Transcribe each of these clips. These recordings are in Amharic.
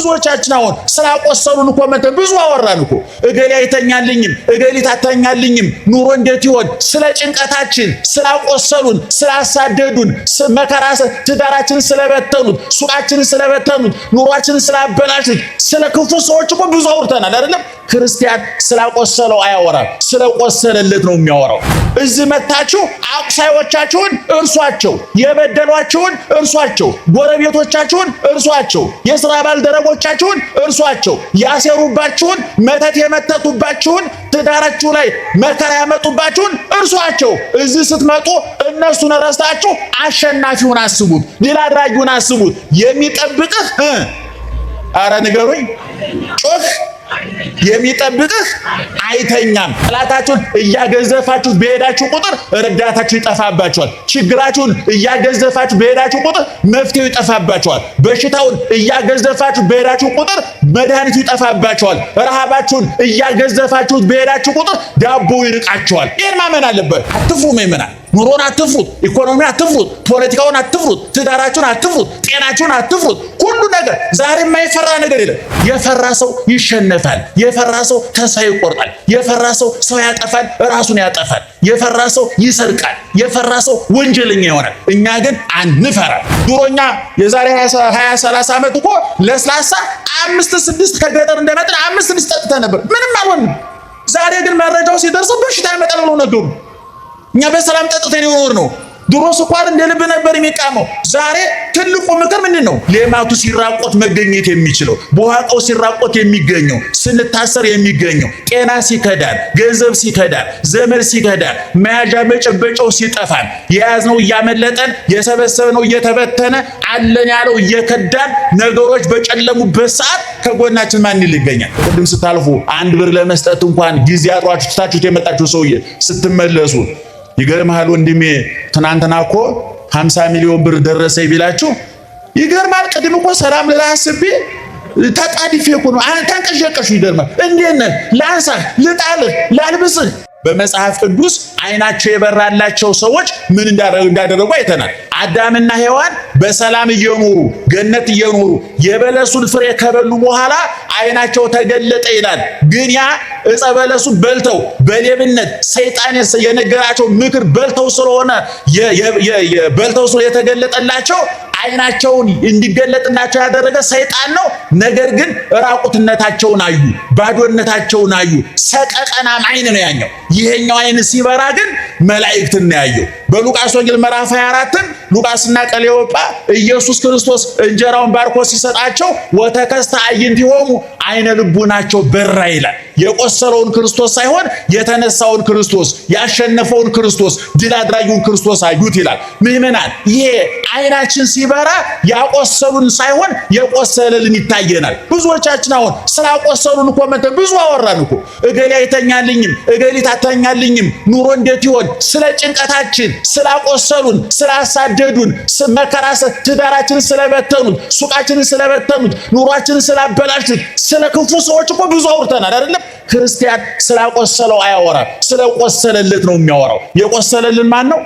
ብዙዎቻችን አሁን ስላቆሰሉን እኮ መተን ብዙ አወራን እኮ። እገሌ አይተኛልኝም፣ እገሊት አተኛልኝም፣ ኑሮ እንዴት ይሆን? ስለ ጭንቀታችን፣ ስላቆሰሉን፣ ስላሳደዱን፣ መከራ ትዳራችንን ስለበተኑት፣ ሱቃችንን ስለበተኑት፣ ኑሯችንን ስላበላሹት፣ ስለ ክፉ ሰዎች እኮ ብዙ አውርተናል አይደለም? ክርስቲያን ስላቆሰለው አያወራም፣ ስለቆሰለለት ነው የሚያወራው። እዚህ መታችሁ አቁሳዮቻችሁን እርሷቸው፣ የበደሏችሁን እርሷቸው፣ ጎረቤቶቻችሁን እርሷቸው፣ የሥራ ባልደረቦቻችሁን እርሷቸው፣ ያሴሩባችሁን፣ መተት የመተቱባችሁን፣ ትዳራችሁ ላይ መከራ ያመጡባችሁን እርሷቸው። እዚህ ስትመጡ እነሱን ረስታችሁ አሸናፊውን አስቡት፣ ድል አድራጊውን አስቡት። የሚጠብቅህ አረ ንገሩኝ ጮህ የሚጠብቅህ አይተኛም። ጠላታችሁን እያገዘፋችሁ በሄዳችሁ ቁጥር ረዳታችሁ ይጠፋባችኋል። ችግራችሁን እያገዘፋችሁ በሄዳችሁ ቁጥር መፍትሄው ይጠፋባችኋል። በሽታውን እያገዘፋችሁ በሄዳችሁ ቁጥር መድኃኒቱ ይጠፋባችኋል። ረሃባችሁን እያገዘፋችሁ በሄዳችሁ ቁጥር ዳቦው ይርቃችኋል። ይህን ማመን አለበት። አትፍሩ ምእመናን። ኑሮን አትፍሩት፣ ኢኮኖሚን አትፍሩት፣ ፖለቲካውን አትፍሩት፣ ትዳራችሁን አትፍሩት፣ ጤናችሁን አትፍሩት። ሁሉ ነገር ዛሬ የማይፈራ ነገር የለም። የፈራ ሰው ይሸነፋል። የፈራ ሰው ተስፋ ይቆርጣል። የፈራ ሰው ያጠፋል፣ ራሱን ያጠፋል። የፈራ ሰው ይሰርቃል። የፈራ ሰው ወንጀለኛ ይሆናል። እኛ ግን አንፈራም። ድሮኛ የዛሬ 20-30 ዓመት እኮ ለስላሳ 5-6 ከገጠር እንደመጣን 5-6 ጠጥተን ነበር፣ ምንም አልሆንም። ዛሬ ግን መረጃው ሲደርሰው በሽታ ያመጣል ብለው ነገሩ። እኛ በሰላም ጠጥተን ይኖር ነው። ድሮ ስኳር እንደ ልብ ነበር የሚቃመው። ዛሬ ትልቁ ምክር ምንድን ነው? ሌማቱ ሲራቆት መገኘት የሚችለው፣ በዋቀው ሲራቆት የሚገኘው፣ ስንታሰር የሚገኘው፣ ጤና ሲከዳን፣ ገንዘብ ሲከዳን፣ ዘመድ ሲከዳን፣ መያዣ መጨበጫው ሲጠፋን፣ የያዝነው እያመለጠን፣ የሰበሰብነው እየተበተነ፣ አለን ያለው እየከዳን፣ ነገሮች በጨለሙበት ሰዓት ከጎናችን ማን ይገኛል? ቅድም ስታልፉ 1 ብር ለመስጠት እንኳን ጊዜ አጥሯችሁ ትታችሁት የመጣችሁ ሰውዬ ስትመለሱ ይገርማል ወንድሜ፣ ትናንትና እኮ 50 ሚሊዮን ብር ደረሰኝ ቢላችሁ ይገርማል። ቅድም እኮ ሰላም ልላስቤ ተጣድፌ እኮ ነው አንተንቀሸቀሹ። ይገርማል። እንዴት ነህ? ላንሳህ፣ ልጣልህ፣ ላልብስህ። በመጽሐፍ ቅዱስ አይናቸው የበራላቸው ሰዎች ምን እንዳደረጉ አይተናል። አዳምና ሔዋን በሰላም እየኖሩ ገነት እየኖሩ የበለሱን ፍሬ ከበሉ በኋላ አይናቸው ተገለጠ ይላል። ግን ያ ዕፀ በለሱን በልተው በሌብነት ሰይጣን የነገራቸው ምክር በልተው ስለሆነ የተገለጠላቸው አይናቸውን እንዲገለጥላቸው ያደረገ ሰይጣን ነው። ነገር ግን ራቁትነታቸውን አዩ፣ ባዶነታቸውን አዩ። ሰቀቀናም አይን ነው ያኛው። ይሄኛው አይን ሲበራ ግን መላእክትን ነው ያየው። በሉቃስ ወንጌል ምዕራፍ 24 ሉቃስና ቀሌዮጳ ኢየሱስ ክርስቶስ እንጀራውን ባርኮ ሲሰጣቸው ወተከስተ አዕይንቲሆሙ አይነ ልቡናቸው በራ ይላል። የቆሰለውን ክርስቶስ ሳይሆን የተነሳውን ክርስቶስ፣ ያሸነፈውን ክርስቶስ፣ ድል አድራጊውን ክርስቶስ አዩት ይላል። ምእመናን ይሄ አይናችን ሲበራ ያቆሰሉን ሳይሆን የቆሰለልን ይታየናል። ብዙዎቻችን አሁን ስላቆሰሉን እኮ መተን ብዙ አወራን እኮ። እገሌ አይተኛልኝም፣ እገሊት አተኛልኝም፣ ኑሮ እንዴት ይሆን? ስለ ጭንቀታችን፣ ስላቆሰሉን፣ ስላሳደዱን፣ መከራ ትዳራችንን ስለበተኑት፣ ሱቃችንን ስለበተኑት፣ ኑሯችንን ስላበላሹት፣ ስለ ክፉ ሰዎች እኮ ብዙ አውርተናል አይደለም? ክርስቲያን ስላቆሰለው አያወራም፣ ስለቆሰለለት ነው የሚያወራው። የቆሰለልን ማን ነው?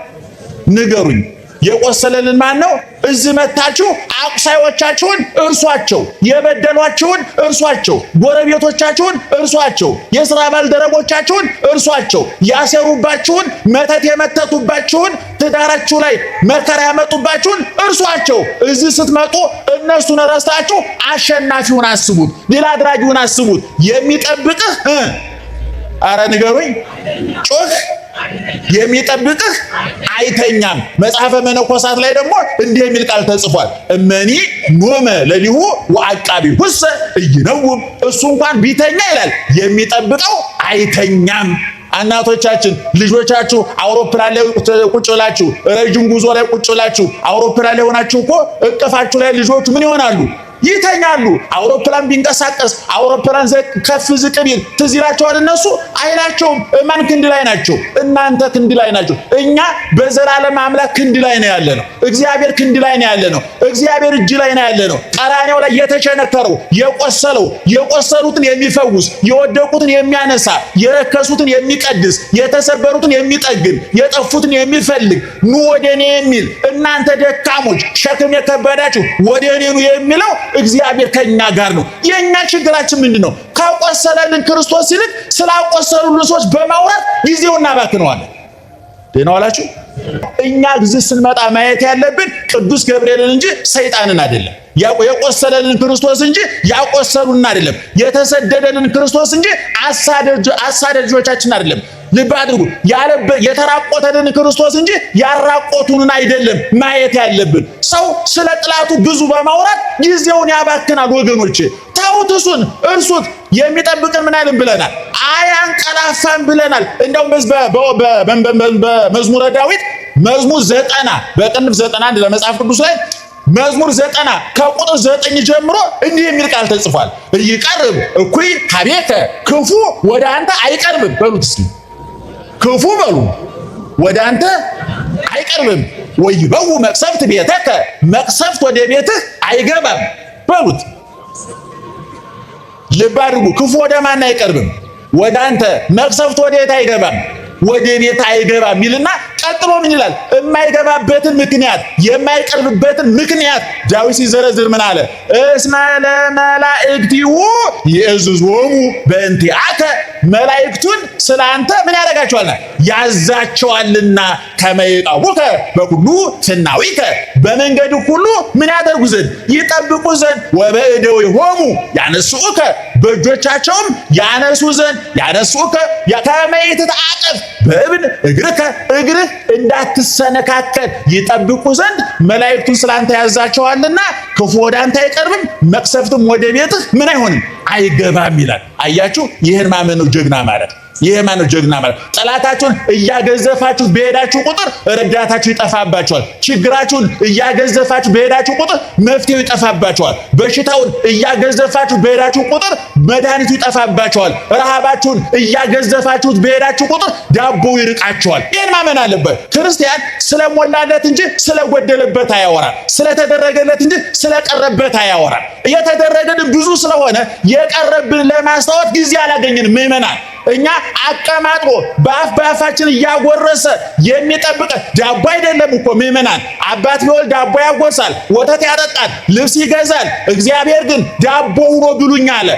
ንገሩኝ። የቆሰለልን ማን ነው? እዚህ መታችሁ አቁሳዮቻችሁን እርሷቸው፣ የበደሏችሁን እርሷቸው፣ ጎረቤቶቻችሁን እርሷቸው፣ የሥራ ባልደረቦቻችሁን እርሷቸው፣ ያሴሩባችሁን፣ መተት የመተቱባችሁን፣ ትዳራችሁ ላይ መከራ ያመጡባችሁን እርሷቸው። እዚህ ስትመጡ እነሱን ረስታችሁ አሸናፊውን አስቡት፣ ድል አድራጊውን አስቡት። የሚጠብቅህ አረ ንገሩኝ ጮህ የሚጠብቅህ አይተኛም። መጽሐፈ መነኮሳት ላይ ደግሞ እንዲህ የሚል ቃል ተጽፏል። እመኒ ኖመ ለሊሁ ወዐቃቢ ሁሰ ኢይነውም። እሱ እንኳን ቢተኛ ይላል የሚጠብቀው አይተኛም። እናቶቻችን ልጆቻችሁ አውሮፕላን ላይ ቁጭ ብላችሁ ረጅም ጉዞ ላይ ቁጭ ብላችሁ አውሮፕላን ላይ ሆናችሁ እኮ እቅፋችሁ ላይ ልጆቹ ምን ይሆናሉ? ይተኛሉ። አውሮፕላን ቢንቀሳቀስ አውሮፕላን ከፍ ዝቅ ቢል ትዝ ይላቸዋል። እነሱ አይናቸውም ማን ክንድ ላይ ናቸው? እናንተ ክንድ ላይ ናቸው። እኛ በዘላለም አምላክ ክንድ ላይ ነው ያለ ነው። እግዚአብሔር ክንድ ላይ ነው ያለ ነው። እግዚአብሔር እጅ ላይ ነው ያለ ነው። ቀራንያው ላይ የተቸነከረው የቆሰለው የቆሰሉትን የሚፈውስ የወደቁትን የሚያነሳ የረከሱትን የሚቀድስ የተሰበሩትን የሚጠግን የጠፉትን የሚፈልግ ኑ ወደ እኔ የሚል እናንተ ደካሞች ሸክም የከበዳችሁ ወደ እኔ ኑ የሚለው እግዚአብሔር ከኛ ጋር ነው። የኛ ችግራችን ምንድነው? ካቆሰለልን ክርስቶስ ይልቅ ስላቆሰሉልን ሰዎች በማውራት ጊዜውን እናባክነዋለን። ደህና ዋላችሁ። እኛ እዚህ ስንመጣ ማየት ያለብን ቅዱስ ገብርኤልን እንጂ ሰይጣንን አይደለም። የቆሰለልን ክርስቶስ እንጂ ያቆሰሉልን አይደለም። የተሰደደልን ክርስቶስ እንጂ አሳዳጆቻችን አይደለም። ልብ አድርጉ። የተራቆተልን ክርስቶስ እንጂ ያራቆቱንን አይደለም ማየት ያለብን። ሰው ስለ ጥላቱ ብዙ በማውራት ጊዜውን ያባክናል ወገኖቼ። ታውት እርሱት የሚጠብቅን ምን አይልም ብለናል? አያንቀላፋም ብለናል። እንደውም በመዝሙረ ዳዊት መዝሙር 90 በቅንፍ 91 ለመጽሐፍ ቅዱስ ላይ መዝሙር 90 ከቁጥር 9 ጀምሮ እንዲህ የሚል ቃል ተጽፏል። ይቀርብ እኩይ ሀቤከ፣ ክፉ ወደ አንተ አይቀርብም። በሉት እስኪ ክፉ በሉ ወደ አንተ አይቀርብም። ወይበው መቅሰፍት ቤተከ፣ መቅሰፍት ወደ ቤትህ አይገባም። በሉት ልብ አድርጉ። ክፉ ወደ ማን አይቀርብም? ወደ አንተ። መቅሰፍት ወዴት አይገባም? ወደ ቤት አይገባም ይልና ቀጥሎ ምን ይላል? የማይገባበትን ምክንያት የማይቀርብበትን ምክንያት ዳዊት ሲዘረዝር ምን አለ? እስመ ለመላእክቲሁ ይእዝዞሙ በእንቲአከ፣ መላእክቱን ስላንተ ምን ያደርጋቸዋልና? ያዛቸዋልና። ከመ ይዕቀቡከ በኩሉ ፍናዊከ፣ በመንገድ ሁሉ ምን ያደርጉ ዘንድ? ይጠብቁ ዘንድ። ወበእደዊሆሙ ያነሱከ፣ በእጆቻቸውም ያነሱ ዘንድ። ያነሱከ ከመ ይትተአቀፍ በእብን እግርከ፣ እግርህ እንዳትሰነካከል ይጠብቁ ዘንድ መላእክቱን ስላንተ ያዛቸዋልና። ክፉ ወደ አንተ አይቀርብም፣ መቅሰፍትም ወደ ቤትህ ምን አይሆንም? አይገባም ይላል። አያችሁ፣ ይህን ማመን ነው ጀግና ማለት። ይሄ ማነው ጀግና ማለት? ጠላታችሁን እያገዘፋችሁ በሄዳችሁ ቁጥር ረዳታችሁ ይጠፋባችኋል። ችግራችሁን እያገዘፋችሁ በሄዳችሁ ቁጥር መፍትሄው ይጠፋባችኋል። በሽታውን እያገዘፋችሁ በሄዳችሁ ቁጥር መድኃኒቱ ይጠፋባችኋል። ረሃባችሁን እያገዘፋችሁት በሄዳችሁ ቁጥር ዳቦው ይርቃችኋል። ይህን ማመን አለበት። ክርስቲያን ስለሞላለት እንጂ ስለጎደለበት አያወራም። ስለተደረገለት እንጂ ስለቀረበት አያወራም። የተደረገልን ብዙ ስለሆነ የቀረብን ለማስታወት ጊዜ አላገኘንም ምዕመናን። እኛ አቀማጥሮ በአፋችን እያጎረሰ የሚጠብቅ ዳቦ አይደለም እኮ ምዕመናን። አባት ቢወልድ ዳቦ ያጎርሳል፣ ወተት ያጠጣል፣ ልብስ ይገዛል። እግዚአብሔር ግን ዳቦ ሆኖ ብሉኝ አለ፣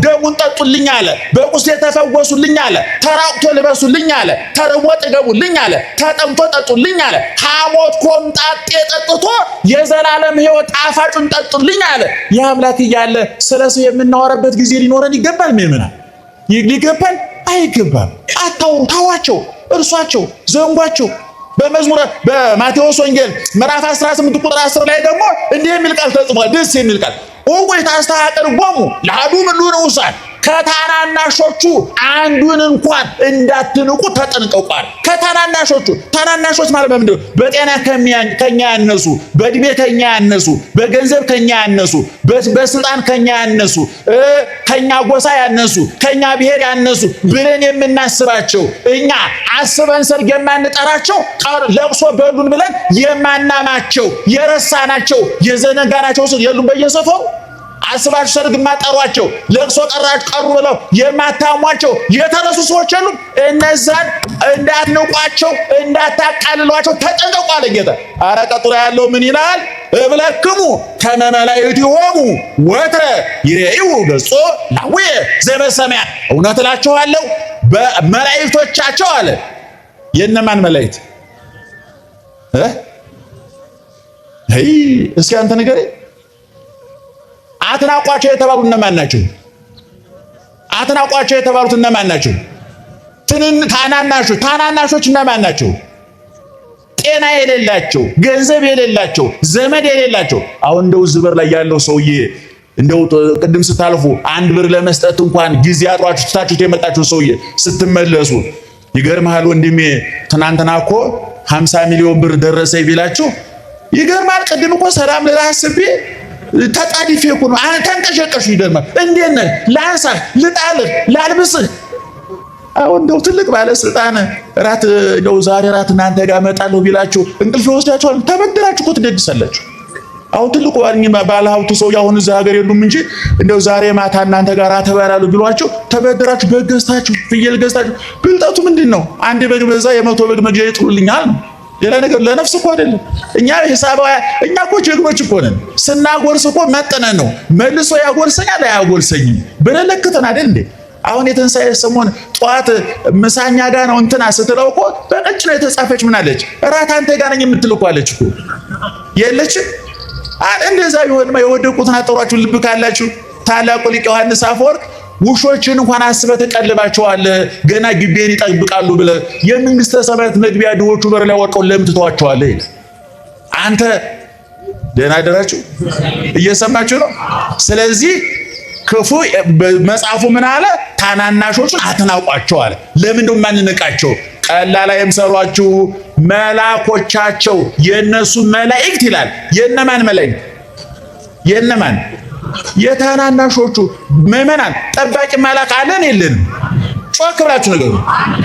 ደሙን ጠጡልኝ አለ፣ በቁስሌ ተፈወሱልኝ አለ፣ ተራቁቶ ልበሱልኝ አለ፣ ተርቦ ጥገቡልኝ አለ፣ ተጠምቶ ጠጡልኝ አለ፣ ሐሞት ኮምጣጤ ጠጥቶ የዘላለም ሕይወት ጣፋጩን ጠጡልኝ አለ። የአምላክ እያለ ስለሰው የምናወራበት ጊዜ ሊኖረን ይገባል ምዕመናን። ሊገባል አይገባም። አታውሩ፣ ታዋቸው፣ እርሷቸው፣ ዘንጓቸው። በማቴዎስ ወንጌል ምዕራፍ 18 ቁጥር 10 ላይ ደግሞ እንዲህ የሚል ቃል ተጽፏል። ደስ የሚል ቃል ወቆይ ታስተሐቅርዎሙ ለአሐዱ እምእሉ ንዑሳን፣ ከታናናሾቹ አንዱን እንኳን እንዳትንቁ ተጠንቀቋል። ከታናናሾቹ፣ ታናናሾች ማለት ምንድን ነው? በጤና ከኛ ያነሱ፣ በእድሜ ከኛ ያነሱ፣ በገንዘብ ከኛ ያነሱ፣ በስልጣን ከኛ ያነሱ፣ ከኛ ጎሳ ያነሱ፣ ከኛ ብሔር ያነሱ ብለን የምናስባቸው፣ እኛ አስበን ሰርግ የማንጠራቸው፣ ለቅሶ በሉን ብለን የማናማቸው፣ የረሳናቸው፣ የዘነጋናቸው የሉም በየሰፈሩ። አስባችሁ ሰርግ ማጠሯቸው፣ ለቅሶ ቀሩ ብለው የማታሟቸው የተረሱ ሰዎች የሉም። እነዛን እንዳትንቋቸው፣ እንዳታቃልሏቸው ተጠንቀቁ አለ ጌታ። ኧረ ቀጥሎ ያለው ምን ይላል? እብለክሙ ከመ መላእክቲሆሙ ወትረ ይሬኡ ገጾ ላዌ ዘበሰማያት። እውነት እላችኋለሁ በመላእክቶቻቸው አለ። የእነማን መላእክት? እስኪ አንተ ንገረኝ። አትናቋቸው የተባሉት እነማን ናቸው? አትናቋቸው የተባሉት እነማን ናቸው? ታናናሾች እነማን ናቸው? ጤና የሌላቸው፣ ገንዘብ የሌላቸው፣ ዘመድ የሌላቸው። አሁን እንደው ዝበር ላይ ያለው ሰውዬ እንደው ቅድም ስታልፉ 1 ብር ለመስጠት እንኳን ጊዜ አጥሯችሁ ትታችሁት የመጣችሁ ሰውዬ ስትመለሱ ይገርማል ወንድሜ፣ ትናንትና እኮ 50 ሚሊዮን ብር ደረሰኝ ቢላችሁ ይገርማል። ቅድም እኮ ሰላም ልራስቤ ተጣዲፌ እኮ ነው ተንቀሸቀሽ። ይገርማል። እንዴት ነህ? ላንሳህ፣ ልጣልህ፣ ላልብስህ። አሁን እንደው ትልቅ ባለስልጣን ራት እንደው ዛሬ ራት እናንተ ጋር እመጣለሁ ቢላችሁ እንቅልፍ ይወስዳችኋል። ተበድራችሁ እኮ ትደግሳላችሁ። አሁን ትልቁ ባለ ሀብቱ ሰው አሁን እዚህ ሀገር የሉም እንጂ እንደው ዛሬ ማታ እናንተ ጋር ተበላሉ ቢሏችሁ ተበድራችሁ በግ ገዝታችሁ፣ ፍየል ገዝታችሁ። ብልጠቱ ምንድን ነው? አንድ በግ በዛ የ100 በግ መግዣ ይጥሉልኛል። ሌላ ነገር ለነፍስ እኮ አይደለም። እኛ ሂሳባዊ እኛ እኮ ጀግኖች እኮ ነን። ስናጎርስ እኮ መጠነን ነው። መልሶ ያጎርሰኛል አያጎርሰኝም ብለን ለክተን አይደል እንዴ? አሁን የትንሣኤ ሰሞን ጠዋት ምሳኛ ጋር ነው እንትና ስትለው እኮ በነጭ ነው የተጻፈች ምን አለች? እራት አንተ ጋር ነኝ የምትል እኮ አለች እኮ የለችም? እንደዛ ቢሆንማ የወደቁትን አጠሯችሁ ልብ ካላችሁ ታላቁ ሊቅ ዮሐንስ አፈወርቅ ውሾችን እንኳን አስበህ ትቀልባቸዋለህ ገና ግቤን ይጠብቃሉ ብለህ የመንግስተ ሰማያት መግቢያ ድሆቹ በር ላይ ወድቀው ለምን ትተዋቸዋለህ ይላል። አንተ ደህና አደራችሁ? እየሰማችሁ ነው? ስለዚህ ክፉ መጽሐፉ ምን አለ? ታናናሾቹን አትናቋቸው አለ። ለምን እንደው ማንነቃቸው? ቀላል አይምሰሏችሁ መላኮቻቸው የነሱ መላእክት ይላል። የነማን መላእክት? የነማን? የታናናሾቹ ምዕመናን። ጠባቂ መልአክ አለን የለንም? ጮክ ብላችሁ ነገሩ።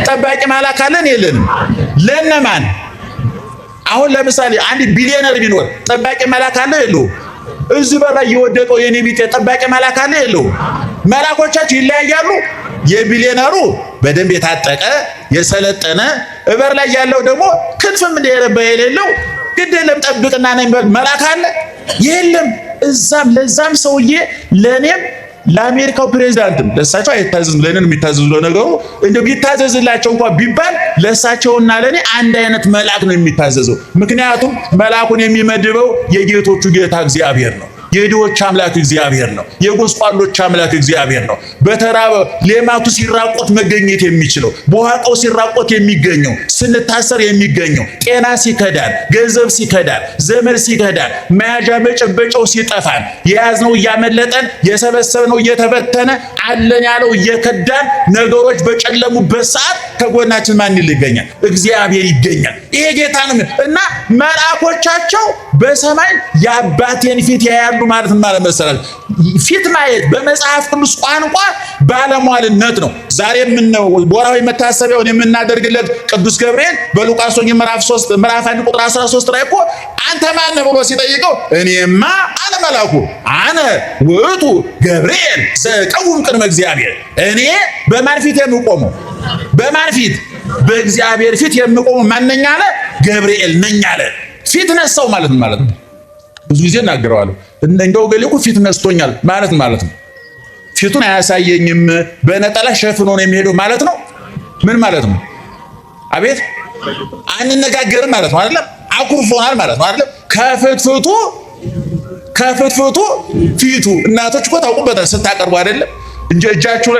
ጠባቂ መልአክ አለን የለንም? ለነማን? አሁን ለምሳሌ አንድ ቢሊዮነር ቢኖር ጠባቂ መልአክ አለ የለው? እዚህ በላይ የወደቀው የኔ ቢጤ ጠባቂ መልአክ አለ የለው? መልአኮቻቸው ይለያያሉ። የቢሊዮነሩ በደንብ የታጠቀ የሰለጠነ፣ እበር ላይ ያለው ደግሞ ክንፍም እንደረባ የሌለው ግድ የለም ጠብቅና ነኝ መልአክ አለ የለም? እዛም ለዛም ሰውዬ ለኔም ለአሜሪካው ፕሬዝዳንትም ለሳቸው አይታዘዝም። ለኔን የሚታዘዙ ለነገሩ እንደው ቢታዘዝላቸው እንኳን ቢባል ለሳቸውና ለኔ አንድ አይነት መልአክ ነው የሚታዘዘው። ምክንያቱም መልአኩን የሚመድበው የጌቶቹ ጌታ እግዚአብሔር ነው። የድሆች አምላክ እግዚአብሔር ነው። የጎስቋሎች አምላክ እግዚአብሔር ነው። በተራበ ሌማቱ ሲራቆት መገኘት የሚችለው፣ በዋቀው ሲራቆት የሚገኘው፣ ስንታሰር የሚገኘው፣ ጤና ሲከዳን፣ ገንዘብ ሲከዳን፣ ዘመድ ሲከዳን፣ መያዣ መጨበጫው ሲጠፋን፣ የያዝነው እያመለጠን፣ የሰበሰብነው እየተበተነ፣ አለን ያለው እየከዳን፣ ነገሮች በጨለሙበት ሰዓት ከጎናችን ማን ይገኛል? እግዚአብሔር ይገኛል። ይሄ ጌታ ነው እና መልአኮቻቸው በሰማይ የአባቴን ፊት ያያሉ ማለት ማለት ፊት ማየት በመጽሐፍ ቅዱስ ቋንቋ ባለሟልነት ነው። ዛሬ ወርሃዊ መታሰቢያውን የምናደርግለት ቅዱስ ገብርኤል በሉቃስ ወንጌል ምዕራፍ 1 ቁጥር 13 ላይ እኮ አንተ ማን ነህ ብሎ ሲጠይቀው እኔማ አለ መልአኩ አነ ውእቱ ገብርኤል ዘቀውም ቅድመ እግዚአብሔር፣ እኔ በማን ፊት የምቆመው? በማን ፊት? በእግዚአብሔር ፊት የምቆመው ማንኛ አለ? ገብርኤል ነኝ አለ። ፊት ነሳው ማለት ነው። ብዙ ጊዜ እናገረዋለሁ። እንደው ገሌኩ ፊት ነስቶኛል ማለት ነው። ፊቱን አያሳየኝም በነጠላ ሸፍኖ ነው የሚሄደው ማለት ነው። ምን ማለት ነው? አቤት አንነጋገርም ማለት ነው አይደለም? አኩርፎናል ማለት ነው አይደለም? ከፍትፍቱ ፊቱ እናቶች እኮ ታውቁበታል ስታቀርቡ አይደለም?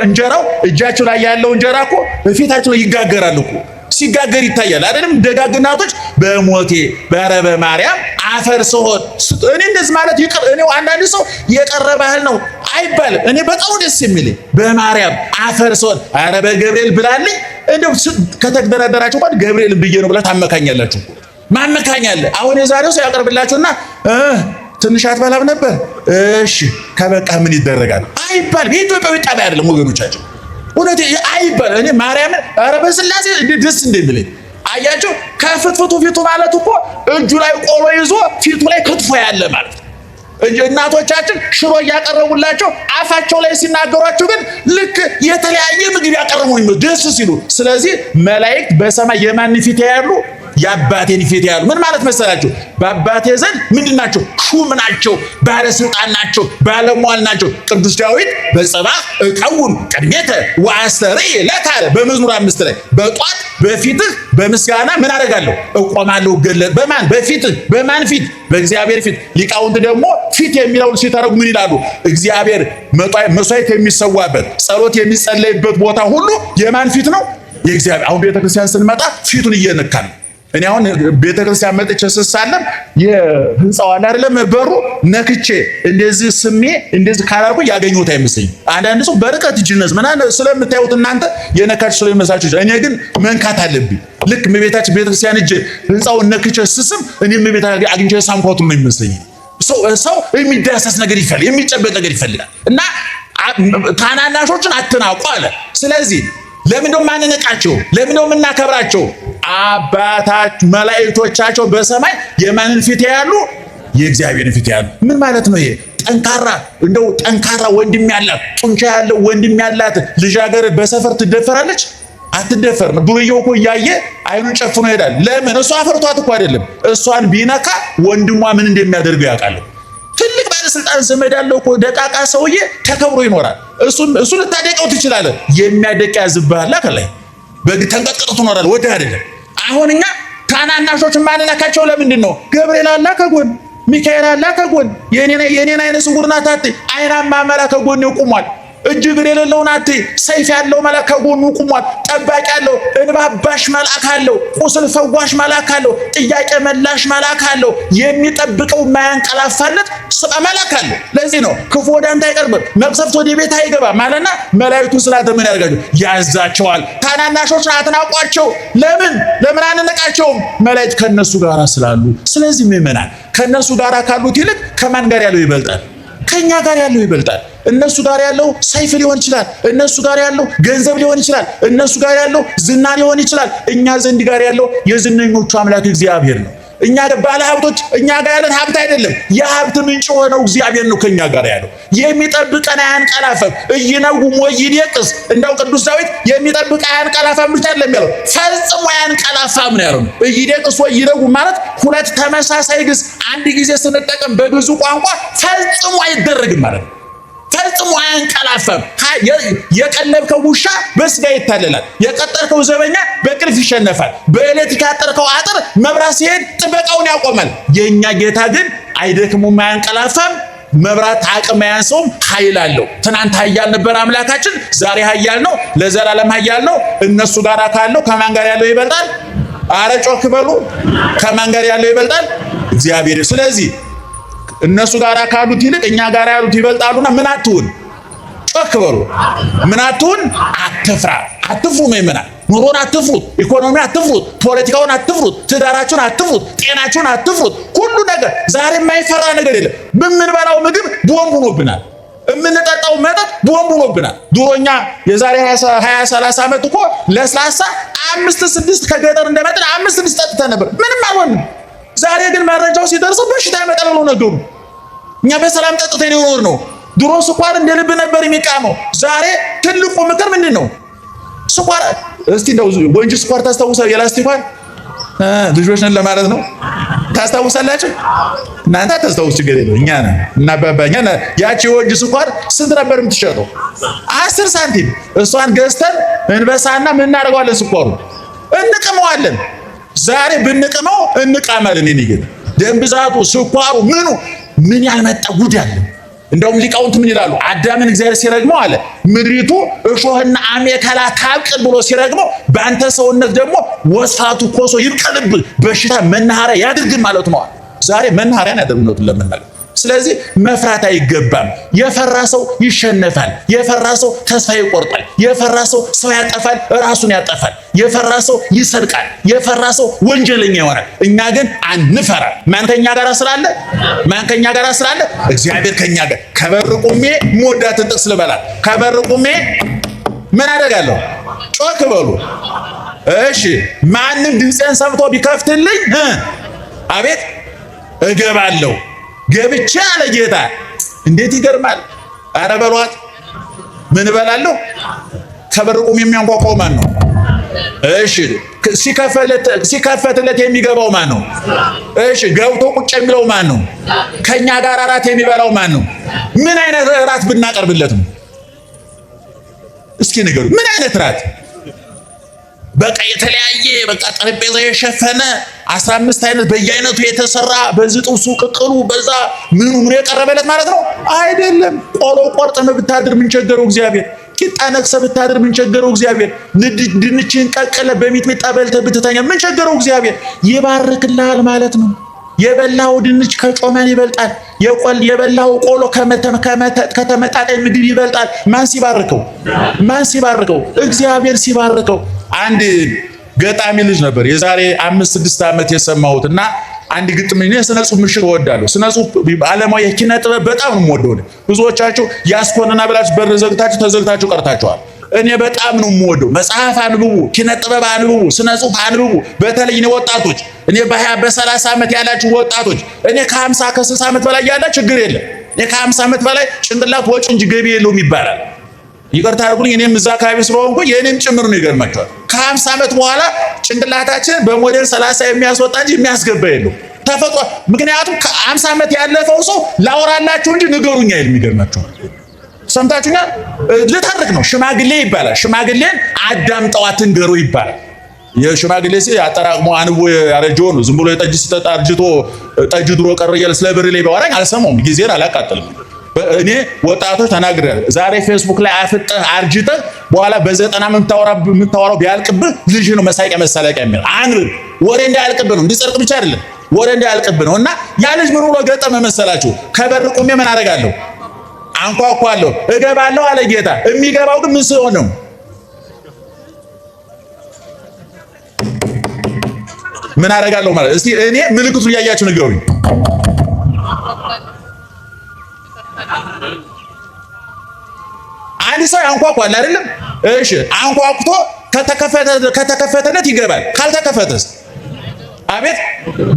እንጀራው እጃችሁ ላይ ያለው እንጀራ እኮ በፊታችሁ ላይ ይጋገራል እኮ ሲጋገር ይታያል አይደለም? ደጋግ እናቶች በሞቴ በረበ ማርያም አፈር ስሆን እኔ እንደዚህ ማለት ይቅር። እኔው አንዳንድ ሰው የቀረ ባህል ነው አይባልም። እኔ በጣም ደስ የሚለኝ በማርያም አፈር ስሆን ኧረ በገብርኤል ብላልኝ። እንደው ከተደረደራችሁ እንኳን ገብርኤል ብዬ ነው ብላ ታመካኛላችሁ። ማመካኛለ አሁን የዛሬው ሰው ያቀርብላችሁና ትንሽ አትበላም ነበር እሺ ከበቃ ምን ይደረጋል አይባልም። የኢትዮጵያዊ ጠባይ አይደለም ወገኖቻችን። ወደቴ አይባል። እኔ ማርያም ኧረ በስላሴ ደስ እንደሚለኝ አያችሁ። ከፍትፍቱ ፊቱ ማለት እኮ እጁ ላይ ቆሎ ይዞ ፊቱ ላይ ክትፎ ያለ ማለት ነው። እናቶቻችን ሽሮ እያቀረቡላቸው አፋቸው ላይ ሲናገሯቸው ግን ልክ የተለያየ ምግብ ያቀረቡ ነው ደስ ሲሉ። ስለዚህ መላእክት በሰማይ የማን ፊት ያያሉ? የአባቴን ፊት ያያሉ። ምን ማለት መሰላችሁ? በአባቴ ዘንድ ምንድን ናቸው? ሹም ናቸው፣ ባለስልጣን ናቸው፣ ባለሟል ናቸው። ቅዱስ ዳዊት በጽባሕ እቀውም ቅድሜከ ወአስተርይ ለከ በመዝሙር 5 ላይ በጧት በፊትህ በምስጋና ምን አደርጋለሁ? እቆማለሁ። ገለጥ በማን? በፊትህ። በማን ፊት? በእግዚአብሔር ፊት። ሊቃውንት ደግሞ ፊት የሚለውን ሲተረጉሙ ምን ይላሉ? እግዚአብሔር መስዋዕት የሚሰዋበት ጸሎት የሚጸለይበት ቦታ ሁሉ የማን ፊት ነው? የእግዚአብሔር። አሁን ቤተክርስቲያን ስንመጣ ፊቱን እየነካን እኔ አሁን ቤተክርስቲያን መጥቼ ስሳለም የህንጻው አለ አይደለም በሩ ነክቼ እንደዚህ ስሜ እንደዚህ ካላልኩ ያገኘሁት አይመስልኝ። አንዳንድ ሰው በርቀት እጅነስ ምናምን ስለምታዩት እናንተ የነካች ስለሚመስላችሁ፣ እኔ ግን መንካት አለብኝ። ልክ ቤታችን ቤተክርስቲያን እጄ ህንጻውን ነክቼ ስስም እኔ ቤታ አግኝቼ ሳምኳቱ ነው የሚመስለኝ። ሰው የሚዳሰስ ነገር ይፈልጋል፣ የሚጨበጥ ነገር ይፈልጋል። እና ታናናሾችን አትናቁ አለ። ስለዚህ ለምን ነው ማንነቃቸው? ለምን ነው የምናከብራቸው? አባታች መላእክቶቻቸው በሰማይ የማንን ፊት ያያሉ? የእግዚአብሔርን ፊት ያያሉ። ምን ማለት ነው ይሄ? ጠንካራ ወንድም ያላት ጡንቻ ያለው ወንድም ያላት ልጃገረድ በሰፈር ትደፈራለች? አትደፈርም። ዱርዬው እኮ እያየ አይኑን ጨፍኖ ይሄዳል። ለምን? እሷ አፈርቷት እኮ አይደለም። እሷን ቢነካ ወንድሟ ምን እንደሚያደርገው ያውቃል። ትልቅ ባለስልጣን ዘመድ ያለው እኮ ደቃቃ ሰውዬ ተከብሮ ይኖራል። እሱ ልታደቀው ትችላለህ። የሚያደቅ ያዝብሃል። ከላይ በግ ተንቀጥቅጦ ትኖራለህ። ወደ አይደለም። አሁን እኛ ታናናሾች ማንነካቸው ለምንድን ነው? ገብርኤል አላ ከጎን፣ ሚካኤል አላ ከጎን፣ የኔን አይነ ስውር ናት አትይ። አይናማ መላክ ከጎን ይቆማል። እጅ እግር የሌለው ናት። ሰይፍ ያለው መልአክ ከጎኑ ቆሟል። ጠባቂ ያለው እንባ አባሽ መልአክ አለው። ቁስል ፈዋሽ መልአክ አለው። ጥያቄ መላሽ መልአክ አለው። የሚጠብቀው የማያንቀላፋለት መልአክ አለው። ለዚህ ነው ክፉ ወደ አንተ አይቀርብም፣ መቅሰፍት ወደ ቤት አይገባም ማለትና መላእክቱ ስላንተ ምን ያደርጋሉ? ያዛቸዋል። ታናናሾች አትናቋቸው። ለምን አንነቃቸውም? መላእክት ከነሱ ጋር ስላሉ። ስለዚህ ምእመናን ከነሱ ጋር ካሉት ይልቅ ከማን ጋር ያለው ይበልጣል? ከኛ ጋር ያለው ይበልጣል። እነሱ ጋር ያለው ሰይፍ ሊሆን ይችላል። እነሱ ጋር ያለው ገንዘብ ሊሆን ይችላል። እነሱ ጋር ያለው ዝና ሊሆን ይችላል። እኛ ዘንድ ጋር ያለው የዝነኞቹ አምላክ እግዚአብሔር ነው። እኛ ባለ ሀብቶች እኛ ጋር ያለን ሀብት አይደለም። የሀብት ምንጭ የሆነው እግዚአብሔር ነው ከኛ ጋር ያለው። የሚጠብቀን አያንቀላፋም። እይነጉም ወይዴቅስ። እንደው ቅዱስ ዳዊት የሚጠብቅ አያንቀላፋም ብቻ አይደለም ያለው፣ ፈጽሞ አያንቀላፋም ነው ያለው። እይዴቅስ ወይነጉም ማለት ሁለት ተመሳሳይ ግስ አንድ ጊዜ ስንጠቀም በብዙ ቋንቋ ፈጽሞ አይደረግም ማለት ነው። ፈጽሞ አያንቀላፋም። የቀለብከው ውሻ በስጋ ይታለላል። የቀጠርከው ዘበኛ በቅልፍ ይሸነፋል። በኤሌክትሪክ ያጠርከው አጥር መብራት ሲሄድ ጥበቃውን ያቆማል። የኛ ጌታ ግን አይደክሙም፣ አያንቀላፋም። መብራት አቅም አያንሰውም፣ ኃይል አለው። ትናንት ኃያል ነበር አምላካችን፣ ዛሬ ኃያል ነው፣ ለዘላለም ኃያል ነው። እነሱ ጋር ካለው ከማን ጋር ያለው ይበልጣል? አረ ጮክ በሉ። ከማን ጋር ያለው ይበልጣል? እግዚአብሔር። ስለዚህ እነሱ ጋር ካሉት ይልቅ እኛ ጋር ያሉት ይበልጣሉና ምን አትሁን? ጮክ በሉ። ምን አትሁን? አትፍራ። አትፍሩ ምእመናን። ኑሮን አትፍሩት፣ ኢኮኖሚ አትፍሩት፣ ፖለቲካውን አትፍሩት፣ ትዳራችሁን አትፍሩት፣ ጤናችሁን አትፍሩት። ሁሉ ነገር ዛሬ የማይፈራ ነገር የለም። የምንበላው ምግብ ቦምብ ሆኖብናል። የምንጠጣው መጠጥ ቦምብ ሆኖብናል። ድሮኛ የዛሬ 20-30 ዓመት እኮ ለስላሳ 5-6 ከገጠር እንደመጣን 5-6 ጠጥተን ነበር፣ ምንም አልሆንም። ዛሬ ግን መረጃው ሲደርሰው በሽታ ያመጣል ብለው ነገሩ። እኛ በሰላም ጠጥተን የኖር ነው። ድሮ ስኳር እንደ ልብ ነበር የሚቃመው። ዛሬ ትልቁ ምክር ምንድን ነው? ስኳር እስቲ እንደው ወንጂ ስኳር ታስታውሳለህ? የላስቲኳን ልጆች ነን ለማለት ነው። ታስታውሳላችሁ? እናንተ ታስታውሱ ችግር የለው። እኛ ነን እና አባባኛ ያቺ ወንጂ ስኳር ስንት ነበር የምትሸጠው? 10 ሳንቲም። እሷን ገዝተን እንበሳና ምን እናደርገዋለን? ስኳሩ እንቅመዋለን። ዛሬ ብንቅመው እንቃማለን። እኔ ግን ደም ብዛቱ፣ ስኳሩ፣ ምን ያልመጣ ጉድ አለ። እንደውም ሊቃውንት ምን ይላሉ? አዳምን እግዚአብሔር ሲረግመው አለ ምድሪቱ እሾህና አሜከላ ታብቅል ብሎ ሲረግመው፣ በአንተ ሰውነት ደግሞ ወስፋቱ ኮሶ ይብቀልብ፣ በሽታ መናኸሪያ ያድርግ ማለት ነው። ዛሬ መናኸሪያን ያደርግነው ለምናል። ስለዚህ መፍራት አይገባም። የፈራ ሰው ይሸነፋል። የፈራ ሰው ተስፋ ይቆርጣል። የፈራ ሰው ያጠፋል፣ ራሱን ያጠፋል። የፈራ ሰው ይሰርቃል። የፈራ ሰው ወንጀለኛ ይሆናል። እኛ ግን አንፈራ። ማን ከኛ ጋር ስላለ? እግዚአብሔር ከኛ ጋር። ከበር ቁሜ ሞዳትን ጥቅስ ልበላ። ከበር ቁሜ ምን አደርጋለሁ? ጮክ በሉ እሺ። ማንም ድምፄን ሰምቶ ቢከፍትልኝ አቤት እገባለሁ። ገብቼ አለ ጌታ። እንዴት ይገርማል! አረ በሏት። ምን እበላለሁ? ከበር ቁሜ የሚያንኳኳው ማን ነው? እሺ ሲከፈትለት የሚገባው ማን ነው? እሺ ገብቶ ቁጭ የሚለው ማን ነው? ከኛ ጋር እራት የሚበላው ማን ነው? ምን አይነት እራት ብናቀርብለት ነው? እስኪ ንገሩ። ምን አይነት እራት? በቃ የተለያየ በቃ ጠረጴዛ የሸፈነ 15 አይነት በየአይነቱ የተሰራ በዚህ ጥብሱ፣ ቅቅሉ፣ በዛ ምኑ የቀረበለት ማለት ነው? አይደለም። ቆሎ ቆርጠህ ብታድር ምን ቸገረው እግዚአብሔር? ቂጣ ነክሰህ ብታድር ምን ቸገረው እግዚአብሔር? ድንችን ቀቅለህ በሚጥሚጣ በልተህ ብትተኛ ምን ቸገረው እግዚአብሔር? ይባርክልሃል ማለት ነው። የበላው ድንች ከጮመን ይበልጣል። የበላው ቆሎ ከተመጣጣኝ ምግብ ይበልጣል። ማን ሲባርከው? እግዚአብሔር ሲባርከው። አንድ ገጣሚ ልጅ ነበር የዛሬ 5-6 ዓመት የሰማሁት እና አንድ ግጥም። እኔ ስነ ጽሁፍ ምሽር እወዳለሁ። ስነ ጽሁፍ ዓለማዊ የኪነ ጥበብ በጣም ነው የምወደው። ብዙዎቻችሁ ያስኮንና ብላችሁ በር ተዘግታችሁ ቀርታችኋል። እኔ በጣም ነው የምወደው። መጽሐፍ አንብቡ፣ ኪነ ጥበብ አንብቡ፣ ስነ ጽሁፍ አንብቡ። በተለይ እኔ ወጣቶች፣ እኔ በ20-30 ዓመት ያላችሁ ወጣቶች፣ እኔ ከ50-60 ዓመት በላይ ያለ ችግር የለም። እኔ ከ50 ዓመት በላይ ጭንቅላት ወጪ እንጂ ገቢ የለውም ይባላል። ይቅርታ አድርጉልኝ፣ እኔም እዛ አካባቢ ስለሆንኩ የእኔም ጭምር ነው። ይገርማቸዋል። ከ50 ዓመት በኋላ ጭንቅላታችን በሞዴል 30 የሚያስወጣ እንጂ የሚያስገባ የለው ተፈጥሮ። ምክንያቱም ከ50 ዓመት ያለፈው ሰው ላውራላችሁ እንጂ ንገሩኝ አይል። የሚገርማቸዋል። ሰምታችሁኛል? ልታርቅ ነው። ሽማግሌ ይባላል። ሽማግሌን አዳምጠው አትንገሩ ይባላል። የሽማግሌ ሲል አጠራቅሞ አንቦ ያረጀው ነው። ዝም ብሎ የጠጅ ሲጠጣ አርጅቶ ጠጅ ድሮ ቀረ እያለ ስለ ብር ላይ ባወራኝ አልሰማውም። ጊዜን አላቃጥልም። እኔ ወጣቶች ተናግረናል። ዛሬ ፌስቡክ ላይ አፍጠህ አርጅተህ በኋላ በ90 የምታወራው ቢያልቅብህ ልጅ ነው መሳቂያ መሳለቂያ የሚል አንብብ። ወሬ እንዳያልቅብህ ነው፣ እንዲጸድቅ ብቻ አይደለም፣ ወሬ እንዳያልቅብህ ነው። እና ያ ልጅ ምን ብሎ ገጠመ መሰላችሁ? ከበር ቆሜ ምን አደርጋለሁ? አንኳኳለሁ፣ እገባለሁ አለ ጌታ። የሚገባው ግን ምን ሲሆን ነው? ምን አደርጋለሁ ማለት እስቲ እኔ ምልክቱን እያያችሁ ንገሩኝ። አንድ ሰው ያንኳኳል አይደለም? እሺ አንኳኩቶ ከተከፈተለት ይገባል። ካልተከፈተስ? አቤት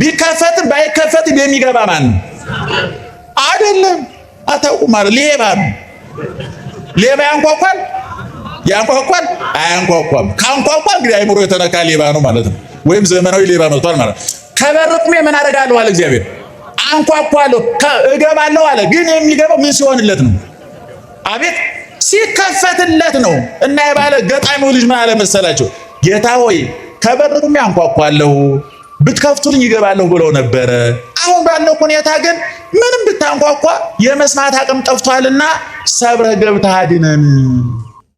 ቢከፈትም ባይከፈትም የሚገባ ማን ነው? አይደለም አታውቁም ማለት ሌባ ነው። ሌባ ያንኳኳል? አያንኳኳም። ካንኳኳ እንግዲህ አይምሮ የተነካ ሌባ ነው ማለት ነው። ወይም ዘመናዊ ሌባ መጥቷል ማለት ነው። ከበር ቆሜ ምን አደርጋለሁ አለ እግዚአብሔር። አንኳኳለሁ፣ እገባለሁ አለ። ግን የሚገባው ምን ሲሆንለት ነው? አቤት ሲከፈትለት ነው። እና የባለ ገጣሚው ልጅ ምን አለ መሰላቸው? ጌታ ሆይ ከበር ቆሜ አንኳኳለሁ፣ ብትከፍቱልኝ ይገባለሁ ብለው ነበረ። አሁን ባለው ሁኔታ ግን ምንም ብታንኳኳ የመስማት አቅም ጠፍቷልና ሰብረህ ገብተህ አድነን።